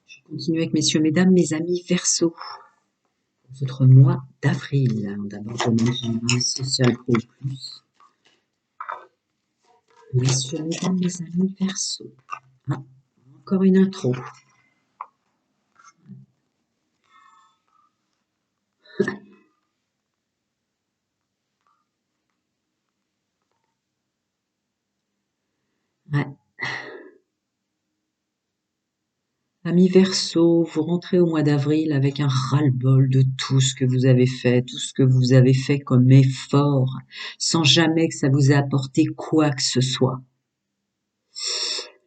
Je continue avec messieurs, mesdames, mes amis Verseau. Votre mois d'avril. D'abord, domaine général, social, pro plus. Messieurs, mesdames, mes amis Verseau. Ah, encore une intro. Ouais. Amis Verseau, vous rentrez au mois d'avril avec un ras-le-bol de tout ce que vous avez fait, tout ce que vous avez fait comme effort, sans jamais que ça vous ait apporté quoi que ce soit.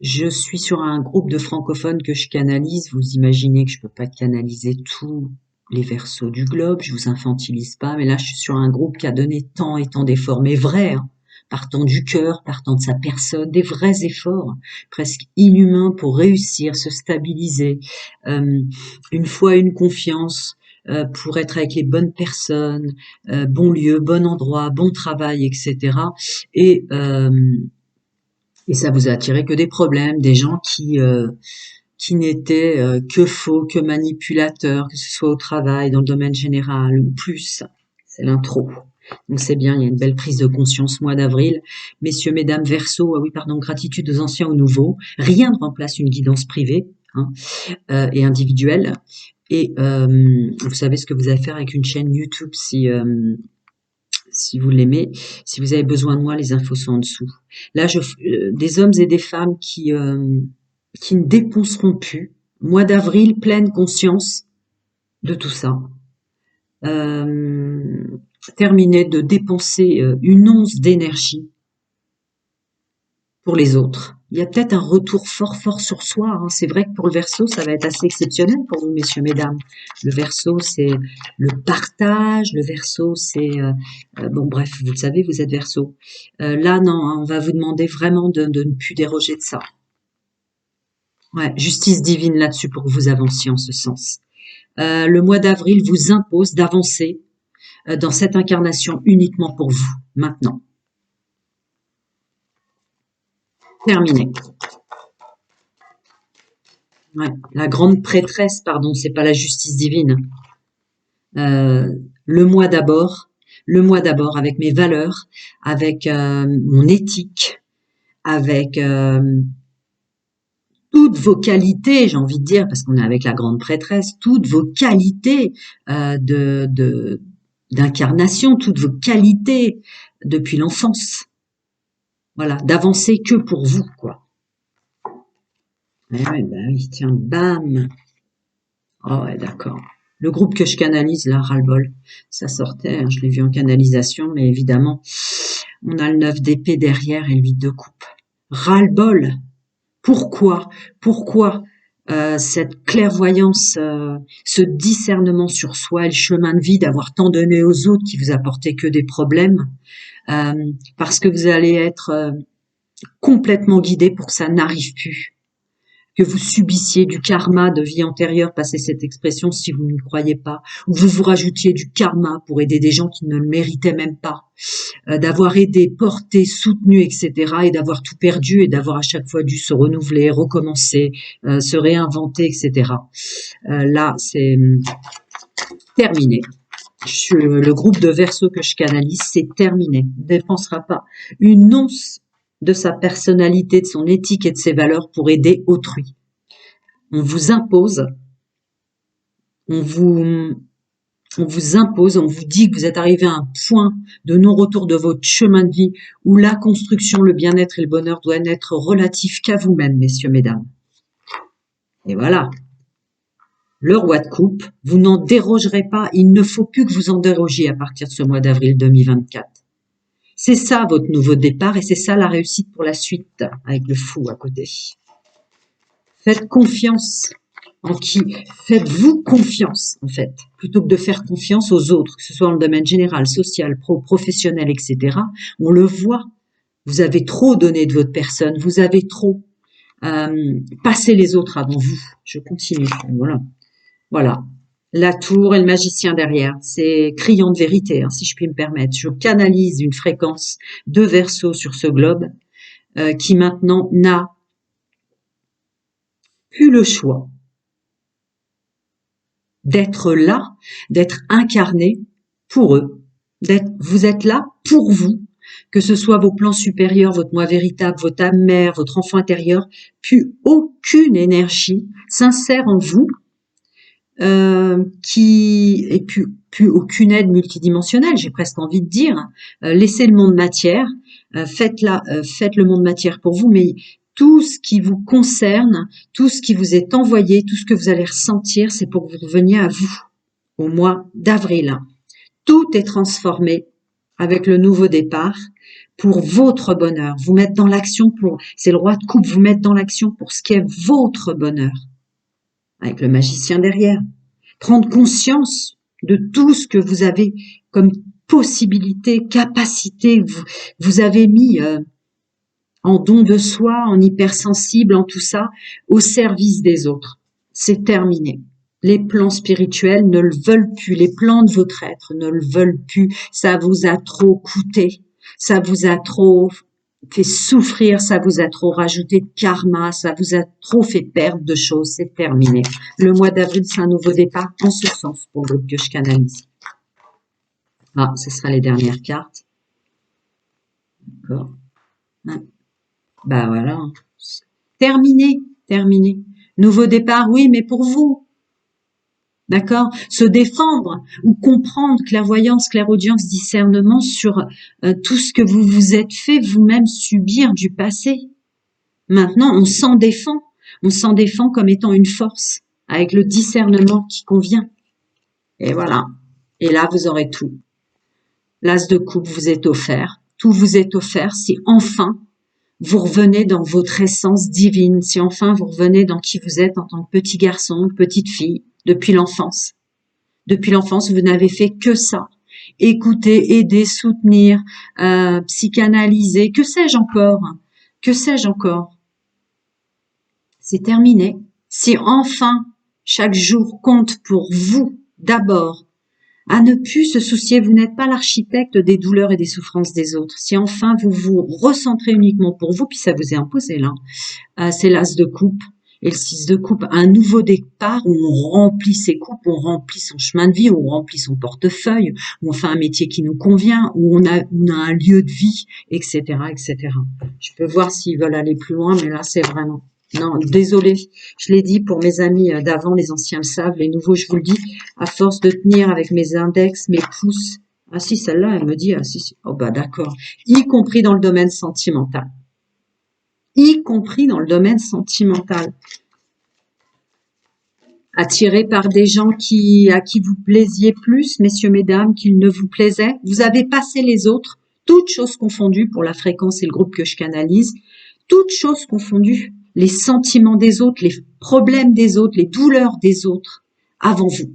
Je suis sur un groupe de francophones que je canalise. Vous imaginez que je peux pas canaliser tous les Verseaux du globe, je vous infantilise pas, mais là je suis sur un groupe qui a donné tant et tant d'efforts, mais vrais, hein, partant du cœur, partant de sa personne, des vrais efforts, presque inhumains pour réussir, se stabiliser, une foi, une confiance, pour être avec les bonnes personnes, bon lieu, bon endroit, bon travail, etc. Et, et ça vous a attiré que des problèmes, des gens qui n'étaient que faux, que manipulateurs, que ce soit au travail, dans le domaine général ou plus. C'est l'intro. Donc c'est bien, il y a une belle prise de conscience mois d'avril. Messieurs, mesdames, Verseau, gratitude aux anciens, aux nouveaux. Rien ne remplace une guidance privée, hein, et individuelle. Et vous savez ce que vous allez faire avec une chaîne YouTube si vous l'aimez. Si vous avez besoin de moi, les infos sont en dessous. Là, des hommes et des femmes qui ne dépenseront plus. Mois d'avril, pleine conscience de tout ça. Terminer de dépenser une once d'énergie pour les autres. Il y a peut-être un retour fort sur soi, hein. C'est vrai que pour le Verseau, ça va être assez exceptionnel pour vous, messieurs, mesdames. Le Verseau, c'est le partage. Le Verseau, c'est bon, bref, vous le savez, vous êtes Verseau. Là, non, hein, on va vous demander vraiment de ne plus déroger de ça. Ouais, justice divine là-dessus pour que vous avanciez en ce sens. Le mois d'avril vous impose d'avancer dans cette incarnation uniquement pour vous, maintenant. Terminé. Ouais, la grande prêtresse, pardon, c'est pas la justice divine. Le moi d'abord avec mes valeurs, avec mon éthique, avec toutes vos qualités, j'ai envie de dire, parce qu'on est avec la grande prêtresse, toutes vos qualités d'incarnation, toutes vos qualités depuis l'enfance. Voilà, d'avancer que pour vous, quoi. Ouais, bah oui, tiens, bam. Oh ouais, d'accord. Le groupe que je canalise, là, ras-le-bol, ça sortait, hein, je l'ai vu en canalisation, mais évidemment, on a le 9 d'épée derrière et le 8 de coupe. Ras-le-bol. Pourquoi cette clairvoyance, ce discernement sur soi et le chemin de vie d'avoir tant donné aux autres qui vous apportaient que des problèmes, parce que vous allez être complètement guidé pour que ça n'arrive plus, que vous subissiez du karma de vie antérieure, passez cette expression si vous ne croyez pas, ou vous rajoutiez du karma pour aider des gens qui ne le méritaient même pas, d'avoir aidé, porté, soutenu, etc., et d'avoir tout perdu et d'avoir à chaque fois dû se renouveler, recommencer, se réinventer, etc. Là, c'est terminé. Le groupe de Verseau que je canalise, c'est terminé. Ne dépensera pas une once de sa personnalité, de son éthique et de ses valeurs pour aider autrui. On vous impose, on vous impose, on vous dit que vous êtes arrivé à un point de non-retour de votre chemin de vie où la construction, le bien-être et le bonheur doivent n'être relatifs qu'à vous-même, messieurs, mesdames. Et voilà. Le roi de coupe, vous n'en dérogerez pas, il ne faut plus que vous en dérogiez à partir de ce mois d'avril 2024. C'est ça votre nouveau départ et c'est ça la réussite pour la suite, avec le fou à côté. Faites confiance en qui? Faites-vous confiance, en fait, plutôt que de faire confiance aux autres, que ce soit dans le domaine général, social, professionnel, etc. On le voit. Vous avez trop donné de votre personne, vous avez trop passé les autres avant vous. Je continue. Voilà. La tour et le magicien derrière, c'est criant de vérité, hein, si je puis me permettre. Je canalise une fréquence de Verseau sur ce globe qui maintenant n'a plus le choix d'être là, d'être incarné pour eux. Vous êtes là pour vous, que ce soit vos plans supérieurs, votre moi véritable, votre âme mère, votre enfant intérieur, plus aucune énergie sincère en vous, et plus aucune aide multidimensionnelle, j'ai presque envie de dire. Laissez le monde matière, faites le monde matière pour vous, mais tout ce qui vous concerne, tout ce qui vous est envoyé, tout ce que vous allez ressentir, c'est pour que vous reveniez à vous au mois d'avril. Tout est transformé avec le nouveau départ pour votre bonheur. Vous mettre dans l'action c'est le roi de coupe, vous mettre dans l'action pour ce qui est votre bonheur. Avec le magicien derrière. Prendre conscience de tout ce que vous avez comme possibilité, capacité, vous avez mis en don de soi, en hypersensible, en tout ça, au service des autres. C'est terminé. Les plans spirituels ne le veulent plus, les plans de votre être ne le veulent plus. Ça vous a trop coûté, ça vous a trop fait souffrir, ça vous a trop rajouté de karma, ça vous a trop fait perdre de choses, c'est terminé. Le mois d'avril, c'est un nouveau départ en ce sens pour le groupe que je canalise. Ah, ce sera les dernières cartes. D'accord. Bah voilà. Terminé, terminé. Nouveau départ, oui, mais pour vous. D'accord? Se défendre ou comprendre, clairvoyance, clairaudience, discernement sur tout ce que vous vous êtes fait vous-même subir du passé. Maintenant, on s'en défend. On s'en défend comme étant une force, avec le discernement qui convient. Et voilà. Et là, vous aurez tout. L'as de coupe vous est offert. Tout vous est offert si enfin vous revenez dans votre essence divine, si enfin vous revenez dans qui vous êtes en tant que petit garçon, petite fille, depuis l'enfance. Depuis l'enfance, vous n'avez fait que ça. Écouter, aider, soutenir, psychanalyser, que sais-je encore? Que sais-je encore? C'est terminé. Si enfin chaque jour compte pour vous d'abord, à ne plus se soucier, vous n'êtes pas l'architecte des douleurs et des souffrances des autres. Si enfin vous vous recentrez uniquement pour vous, puis ça vous est imposé là, c'est l'as de coupe et le 6 de coupe, un nouveau départ où on remplit ses coupes, où on remplit son chemin de vie, où on remplit son portefeuille, où on fait un métier qui nous convient, où on a un lieu de vie, etc., etc. Je peux voir s'ils veulent aller plus loin, mais là c'est vraiment... Non, désolé, je l'ai dit pour mes amis d'avant, les anciens le savent, les nouveaux, je vous le dis, à force de tenir avec mes index, mes pouces, ah si, celle-là, elle me dit, ah si, oh bah d'accord, y compris dans le domaine sentimental. Y compris dans le domaine sentimental. Attiré par des gens à qui vous plaisiez plus, messieurs, mesdames, qu'ils ne vous plaisaient, vous avez passé les autres, toutes choses confondues pour la fréquence et le groupe que je canalise, toutes choses confondues, les sentiments des autres, les problèmes des autres, les douleurs des autres, avant vous.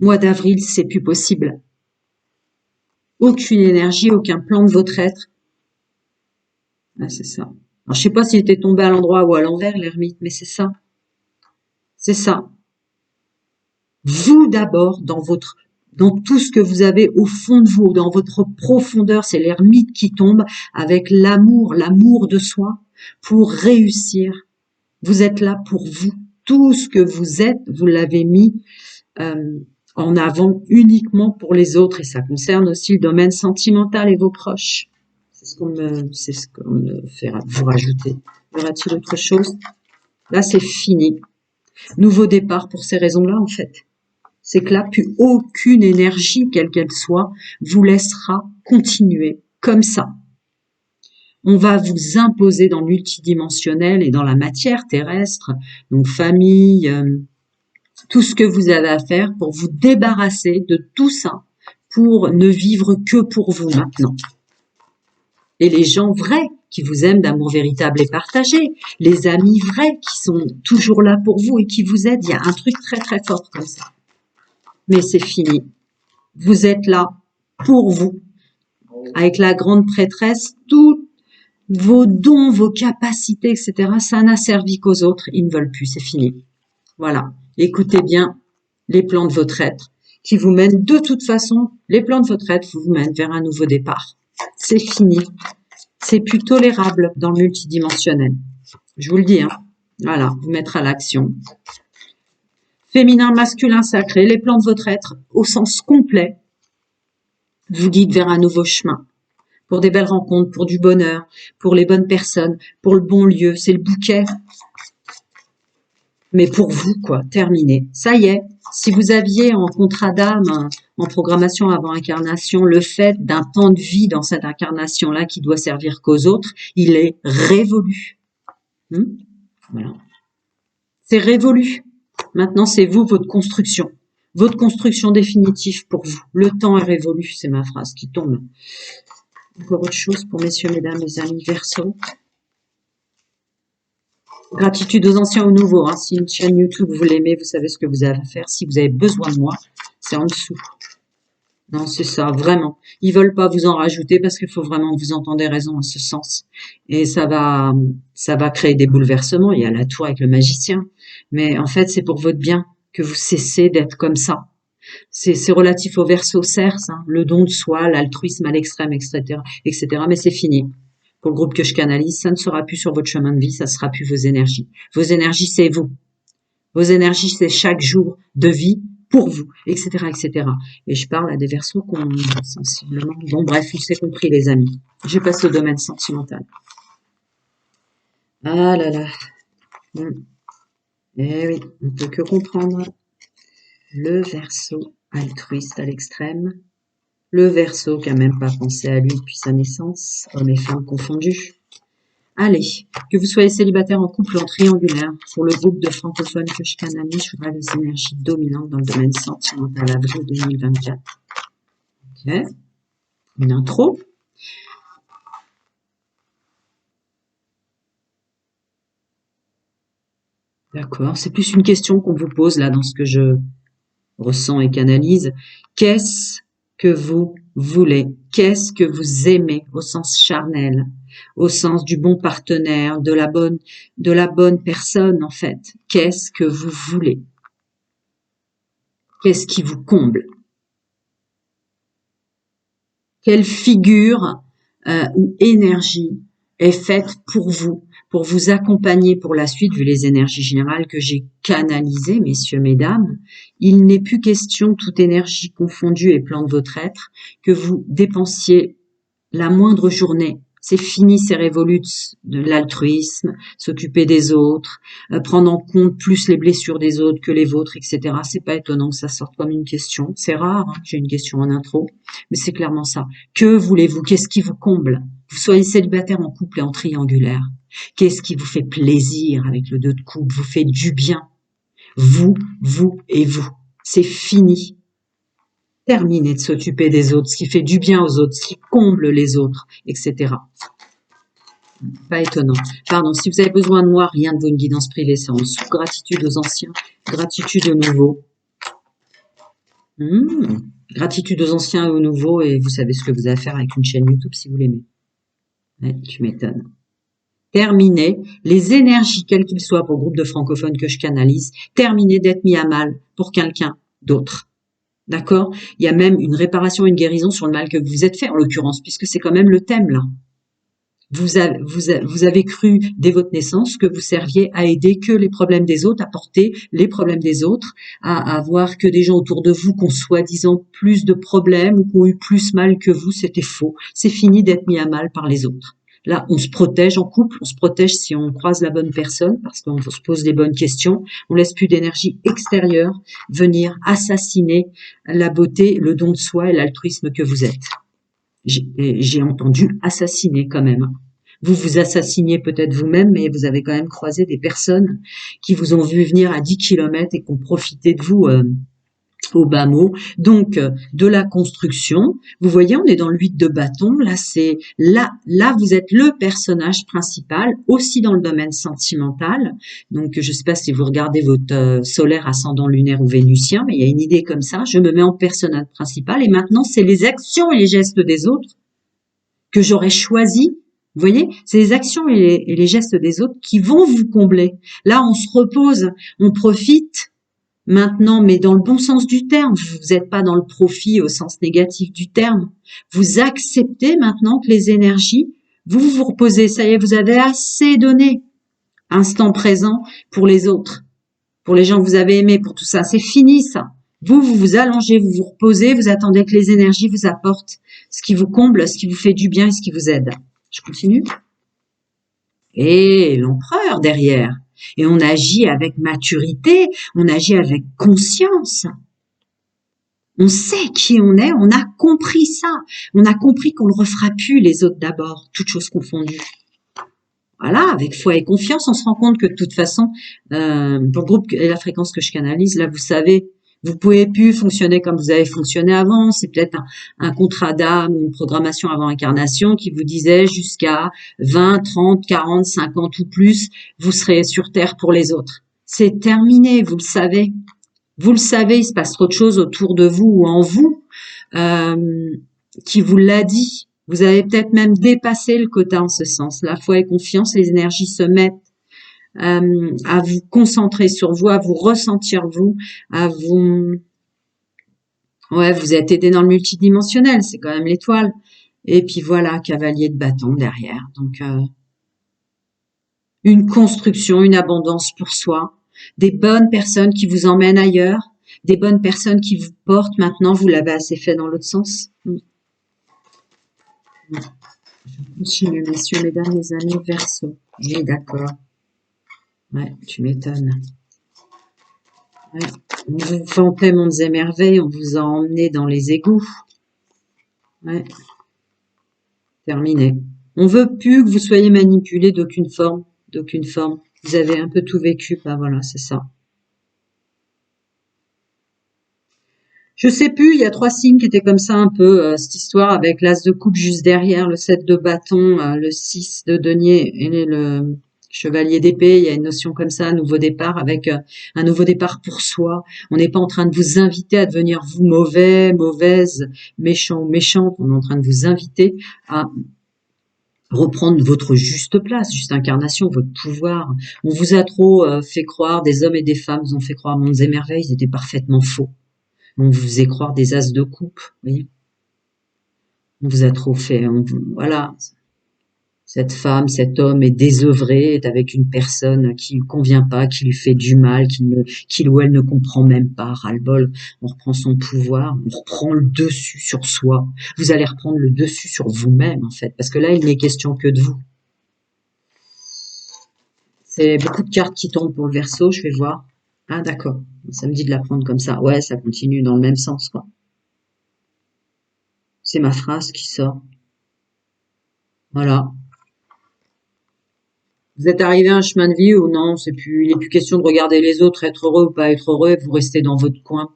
Mois d'avril, c'est plus possible. Aucune énergie, aucun plan de votre être. Ah, c'est ça. Alors, je sais pas s'il était tombé à l'endroit ou à l'envers, l'ermite, mais c'est ça. C'est ça. Vous d'abord, dans tout ce que vous avez au fond de vous, dans votre profondeur, c'est l'ermite qui tombe avec l'amour de soi pour réussir. Vous êtes là pour vous. Tout ce que vous êtes, vous l'avez mis en avant uniquement pour les autres et ça concerne aussi le domaine sentimental et vos proches. C'est ce qu'on me fait vous rajouter. Y aura-t-il autre chose? Là, c'est fini. Nouveau départ pour ces raisons-là, en fait. C'est que là, plus aucune énergie, quelle qu'elle soit, vous laissera continuer comme ça. On va vous imposer dans le multidimensionnel et dans la matière terrestre, donc famille, tout ce que vous avez à faire pour vous débarrasser de tout ça, pour ne vivre que pour vous maintenant. Et les gens vrais qui vous aiment d'amour véritable et partagé, les amis vrais qui sont toujours là pour vous et qui vous aident, il y a un truc très très fort comme ça. Mais c'est fini. Vous êtes là pour vous. Avec la grande prêtresse, tous vos dons, vos capacités, etc., ça n'a servi qu'aux autres. Ils ne veulent plus, c'est fini. Voilà. Écoutez bien les plans de votre être qui vous mènent de toute façon, les plans de votre être vous mènent vers un nouveau départ. C'est fini. C'est plus tolérable dans le multidimensionnel. Je vous le dis, hein. Voilà, vous mettre à l'action. féminin, masculin, sacré, les plans de votre être, au sens complet, vous guident vers un nouveau chemin. Pour des belles rencontres, pour du bonheur, pour les bonnes personnes, pour le bon lieu. C'est le bouquet. Mais pour vous, quoi, terminé. Ça y est, si vous aviez en contrat d'âme, en programmation avant incarnation, le fait d'un temps de vie dans cette incarnation-là qui doit servir qu'aux autres, il est révolu. Voilà. C'est révolu. Maintenant, c'est vous, votre construction. Votre construction définitive pour vous. Le temps est révolu, c'est ma phrase qui tombe. Encore autre chose pour messieurs, mesdames, les amis Verseau. Gratitude aux anciens, aux nouveaux. Hein. Si une chaîne YouTube, vous l'aimez, vous savez ce que vous avez à faire. Si vous avez besoin de moi, c'est en dessous. Non, c'est ça, vraiment. Ils veulent pas vous en rajouter parce qu'il faut vraiment que vous entendez raison en ce sens. Et ça va créer des bouleversements. Il y a la tour avec le magicien. Mais en fait, c'est pour votre bien que vous cessez d'être comme ça. C'est relatif au Verseau Cerce, hein, le don de soi, l'altruisme à l'extrême, etc., etc. Mais c'est fini. Pour le groupe que je canalise, ça ne sera plus sur votre chemin de vie, ça sera plus vos énergies. Vos énergies, c'est vous. Vos énergies, c'est chaque jour de vie pour vous, etc., etc. Et je parle à des Verseaux qui ont sensiblement... Bon, bref, on s'est compris, les amis. Je passe au domaine sentimental. Ah là là. Eh oui, on ne peut que comprendre. Le Verseau altruiste à l'extrême. Le Verseau qui n'a même pas pensé à lui depuis sa naissance, hommes et femmes confondus. Allez, que vous soyez célibataire, en couple ou en triangulaire, pour le groupe de francophones que je canalise, je voudrais les énergies dominantes dans le domaine sentimental avril 2024. Ok, une intro. D'accord, c'est plus une question qu'on vous pose là dans ce que je ressens et canalise. Qu'est-ce que vous voulez? Qu'est-ce que vous aimez au sens charnel, au sens du bon partenaire, de la bonne personne en fait? Qu'est-ce que vous voulez? Qu'est-ce qui vous comble? Quelle figure ou énergie est faite pour vous accompagner pour la suite, vu les énergies générales que j'ai canalisées, messieurs, mesdames. Il n'est plus question, toute énergie confondue et plan de votre être, que vous dépensiez la moindre journée. C'est fini, c'est révolu de l'altruisme, s'occuper des autres, prendre en compte plus les blessures des autres que les vôtres, etc. C'est pas étonnant que ça sorte comme une question. C'est rare, hein, j'ai une question en intro, mais c'est clairement ça. Que voulez-vous? Qu'est-ce qui vous comble? Vous soyez célibataire, en couple et en triangulaire. Qu'est-ce qui vous fait plaisir avec le 2 de coupe? Vous fait du bien. Vous et vous. C'est fini. Terminez de s'occuper des autres, ce qui fait du bien aux autres, ce qui comble les autres, etc. Pas étonnant. Pardon, si vous avez besoin de moi, rien de vous, une guidance privée, c'est en dessous. Gratitude aux anciens, gratitude aux nouveaux. Gratitude aux anciens et aux nouveaux, et vous savez ce que vous avez à faire avec une chaîne YouTube si vous l'aimez. Ouais, tu m'étonnes. Terminez les énergies, quelles qu'ils soient, pour le groupe de francophones que je canalise, terminez d'être mis à mal pour quelqu'un d'autre. D'accord? Il y a même une réparation, une guérison sur le mal que vous vous êtes fait, en l'occurrence, puisque c'est quand même le thème, là. Vous avez cru, dès votre naissance, que vous serviez à aider que les problèmes des autres, à porter les problèmes des autres, à voir que des gens autour de vous qui ont soi-disant plus de problèmes ou qui ont eu plus mal que vous, c'était faux. C'est fini d'être mis à mal par les autres. Là, on se protège en couple, on se protège si on croise la bonne personne, parce qu'on se pose les bonnes questions. On laisse plus d'énergie extérieure venir assassiner la beauté, le don de soi et l'altruisme que vous êtes. J'ai entendu assassiner quand même. Vous vous assassiniez peut-être vous-même, mais vous avez quand même croisé des personnes qui vous ont vu venir à 10 kilomètres et qui ont profité de vous au bas mot. Donc, de la construction. Vous voyez, on est dans le 8 de bâton. Là, c'est là, vous êtes le personnage principal, aussi dans le domaine sentimental. Donc, je ne sais pas si vous regardez votre solaire, ascendant lunaire ou vénusien, mais il y a une idée comme ça. Je me mets en personnage principal et maintenant, c'est les actions et les gestes des autres que j'aurais choisi. Vous voyez, c'est les actions et les gestes des autres qui vont vous combler. Là, on se repose, on profite. Maintenant, mais dans le bon sens du terme, vous n'êtes pas dans le profit au sens négatif du terme. Vous acceptez maintenant que les énergies, vous reposez, ça y est, vous avez assez donné, instant présent pour les autres. pour les gens que vous avez aimés, pour tout ça. C'est fini, ça. Vous vous allongez, vous vous reposez, vous attendez que les énergies vous apportent ce qui vous comble, ce qui vous fait du bien et ce qui vous aide. Je continue. Et l'empereur derrière. Et on agit avec maturité, on agit avec conscience. On sait qui on est, on a compris ça. On a compris qu'on ne le refera plus les autres d'abord, toutes choses confondues. Voilà, avec foi et confiance, on se rend compte que de toute façon, pour le groupe et la fréquence que je canalise, là, vous savez, vous pouvez plus fonctionner comme vous avez fonctionné avant. C'est peut-être un contrat d'âme, une programmation avant incarnation qui vous disait jusqu'à 20, 30, 40, 50 ou plus, vous serez sur Terre pour les autres. C'est terminé, vous le savez. Vous le savez, il se passe trop de choses autour de vous ou en vous qui vous l'a dit. Vous avez peut-être même dépassé le quota en ce sens. La foi et confiance, les énergies se mettent à vous concentrer sur vous, à vous ressentir vous, à vous... Ouais, vous êtes aidé dans le multidimensionnel, c'est quand même l'étoile. Et puis voilà, cavalier de bâton derrière. Donc, une construction, une abondance pour soi. Des bonnes personnes qui vous emmènent ailleurs. Des bonnes personnes qui vous portent. Maintenant, vous l'avez assez fait dans l'autre sens. Je continue, messieurs, mesdames, mes amis, Verseau. Oui, d'accord. Ouais, tu m'étonnes. Ouais. On vous vantait mondes et merveilles, on vous a emmené dans les égouts. Ouais. Terminé. On veut plus que vous soyez manipulé d'aucune forme, d'aucune forme. Vous avez un peu tout vécu, bah voilà, c'est ça. Je sais plus, il y a 3 signes qui étaient comme ça un peu, cette histoire avec l'as de coupe juste derrière, le 7 de bâton, le 6 de denier et le chevalier d'épée. Il y a une notion comme ça, nouveau départ, avec un nouveau départ pour soi. On n'est pas en train de vous inviter à devenir vous mauvais, mauvaise, méchant ou méchante. On est en train de vous inviter à reprendre votre juste place, juste incarnation, votre pouvoir. On vous a trop fait croire, des hommes et des femmes vous ont fait croire mondes et merveilles, ils étaient parfaitement faux. On vous faisait croire des as de coupe, vous voyez. On vous a trop fait, voilà. Cette femme, cet homme est désœuvré, est avec une personne qui lui convient pas, qui lui fait du mal, qu'il ou elle ne comprend même pas, ras-le-bol. On reprend son pouvoir, on reprend le dessus sur soi. Vous allez reprendre le dessus sur vous-même, en fait, parce que là, il n'est question que de vous. C'est beaucoup de cartes qui tombent pour le Verseau, je vais voir. Ah, d'accord. Ça me dit de la prendre comme ça. Ouais, ça continue dans le même sens, quoi. C'est ma phrase qui sort. Voilà. Vous êtes arrivé à un chemin de vie où non, il n'est plus question de regarder les autres, être heureux ou pas être heureux, et vous restez dans votre coin.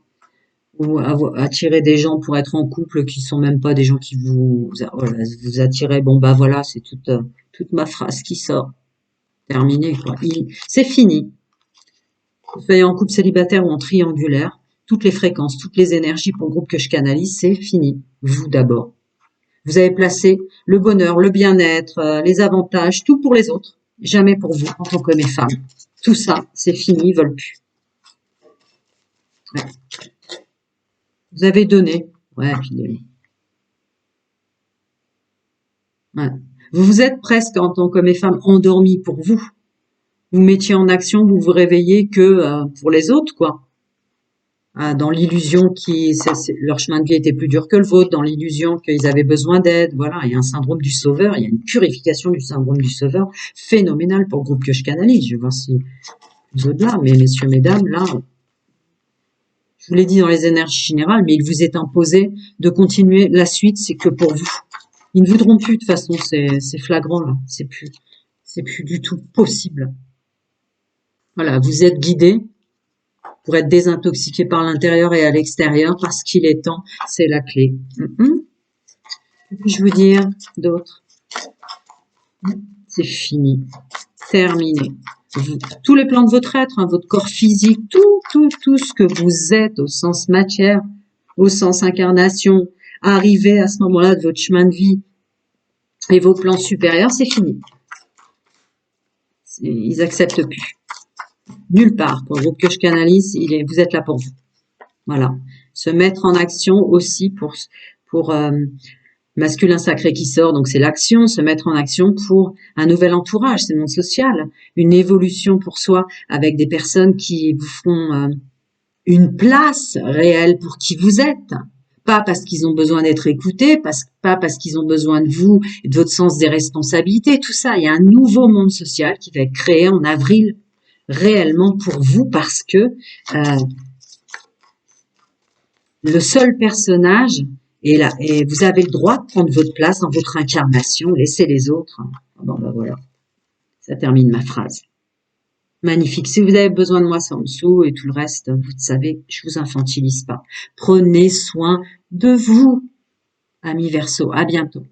Ou attirer des gens pour être en couple qui sont même pas des gens qui voilà, vous attirez. Bon, bah voilà, c'est toute ma phrase qui sort. Terminé, quoi. C'est fini. Que vous soyez en couple célibataire ou en triangulaire, toutes les fréquences, toutes les énergies pour le groupe que je canalise, c'est fini. Vous d'abord. Vous avez placé le bonheur, le bien-être, les avantages, tout pour les autres. Jamais pour vous, en tant qu'homme et femme. Tout ça, c'est fini, ils veulent plus. Ouais. Vous avez donné. Ouais, puis ouais. Vous vous êtes presque, en tant qu'homme et femme, endormi pour vous. Vous mettiez en action, vous vous réveillez que pour les autres, quoi. Dans l'illusion leur chemin de vie était plus dur que le vôtre, dans l'illusion qu'ils avaient besoin d'aide. Voilà, il y a un syndrome du sauveur, il y a une purification du syndrome du sauveur phénoménale pour le groupe que je canalise. Je vais voir si vous êtes là, mais messieurs, mesdames, là, je vous l'ai dit dans les énergies générales, mais il vous est imposé de continuer. La suite, c'est que pour vous. Ils ne voudront plus, de toute façon, c'est flagrant, là. C'est plus du tout possible. Voilà, vous êtes guidés pour être désintoxiqué par l'intérieur et à l'extérieur, parce qu'il est temps, c'est la clé. Que puis-je vous dire d'autre? C'est fini, terminé. Tous les plans de votre être, hein, votre corps physique, tout ce que vous êtes au sens matière, au sens incarnation, arrivé à ce moment-là de votre chemin de vie et vos plans supérieurs, c'est fini. Ils acceptent plus. Nulle part. Pour le groupe que je canalise, vous êtes là pour vous. Voilà. Se mettre en action aussi pour Masculin sacré qui sort, donc c'est l'action, se mettre en action pour un nouvel entourage, c'est le monde social, une évolution pour soi avec des personnes qui vous feront une place réelle pour qui vous êtes. Pas parce qu'ils ont besoin d'être écoutés, pas parce qu'ils ont besoin de vous et de votre sens des responsabilités, tout ça. Il y a un nouveau monde social qui va être créé en avril réellement pour vous parce que le seul personnage est là. Et vous avez le droit de prendre votre place dans votre incarnation, laissez les autres. Bon, ben voilà, ça termine ma phrase. Magnifique. Si vous avez besoin de moi, c'est en dessous et tout le reste, vous savez, je vous infantilise pas. Prenez soin de vous, amis Verseau. À bientôt.